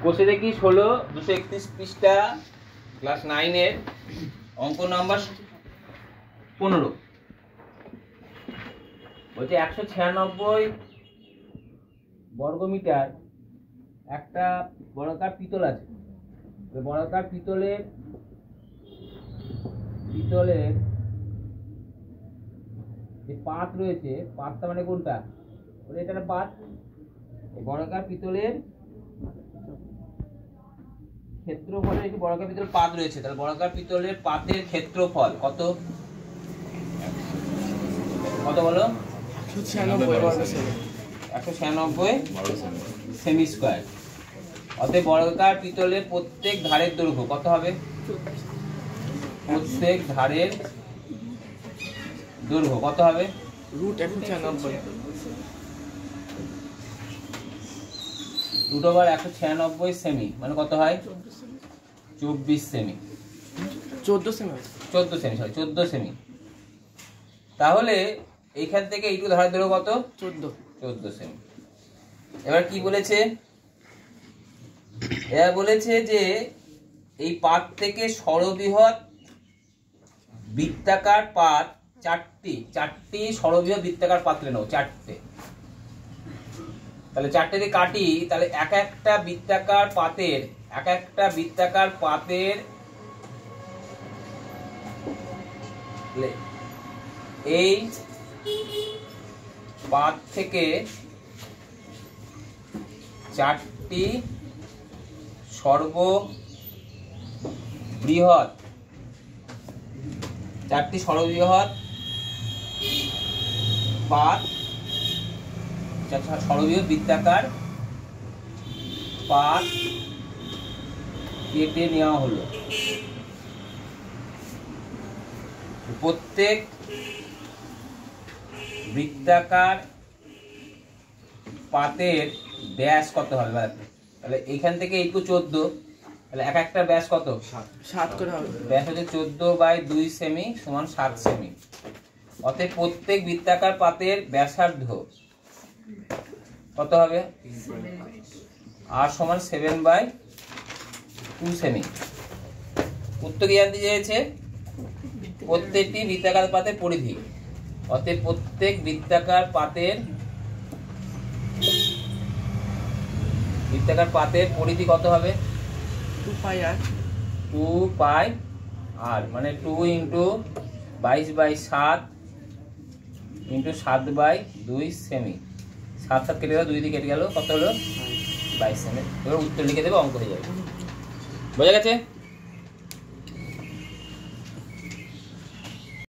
বসে দেখি 16 পৃষ্ঠা ক্লাস 9 এর অঙ্ক নাম্বার 15 বলছে 196 বর্গমিটার একটা বর্গাকার পিতল আছে। বর্গাকার পিতলের যে পাত রয়েছে, পাতটা মানে কোনটা? এটা একটা পাত। বর্গাকার পিতলের ক্ষেত্রফলের একটি বর্গাকার পিতলের পাত রয়েছে, তাহলে বর্গাকার পিতলের পাতের ক্ষেত্রফল কত? কত বলো? 196 সেমি স্কয়ার। অতএব বর্গাকার পিতলের প্রত্যেক ধারের দৈর্ঘ্য কত হবে? প্রত্যেক ধারের দৈর্ঘ্য কত হবে? √196 √196 সেমি মানে কত হয়? 24 সেমি। 14 সেমি। তাহলে এইখান থেকে এইটুকু ধারের দৈর্ঘ্য কত? 14 সেমি। এবার কি বলেছে? এরা বলেছে যে এই পাত থেকে সর্ববৃহৎ বৃত্তাকার পাত চারটি সর্ববৃহৎ বৃত্তাকার পাত নাও, চারটে। তাহলে চারটে দিয়ে কাটি, তাহলে এক একটা বৃত্তাকার পাতের এই পাত থেকে চারটি সর্ববৃহৎ পাত, সর্ববৃহৎ বৃত্তাকার পাত কেটে নেওয়া হলো। প্রত্যেক বৃত্তাকার পাতের ব্যাস কত হবে? তাহলে এইখান থেকে এইটুকু 14, তাহলে এক একটা ব্যাস কত? 7 করে হবে। ব্যাস হচ্ছে 14/2 সেমি সমান 7 সেমি। অতএব প্রত্যেক বৃত্তাকার পাতের ব্যাসার্ধ কত হবে? আর সমান 7/2 সেমি। উত্তর কি জানতে চেয়েছে? প্রত্যেকটি বৃত্তাকার পাতের পরিধি। অতএব প্রত্যেক বৃত্তাকার পাতের পরিধি কত হবে? 2πr মানে 2 × 22/7 × 7/2 সেমি। 7 কেটে গেল, 2 দিয়ে কেটে গেল, কত হলো? 22 সেমি। এবার উত্তর লিখে দেবে, অঙ্ক হয়ে যাবে। বোঝা গেছে?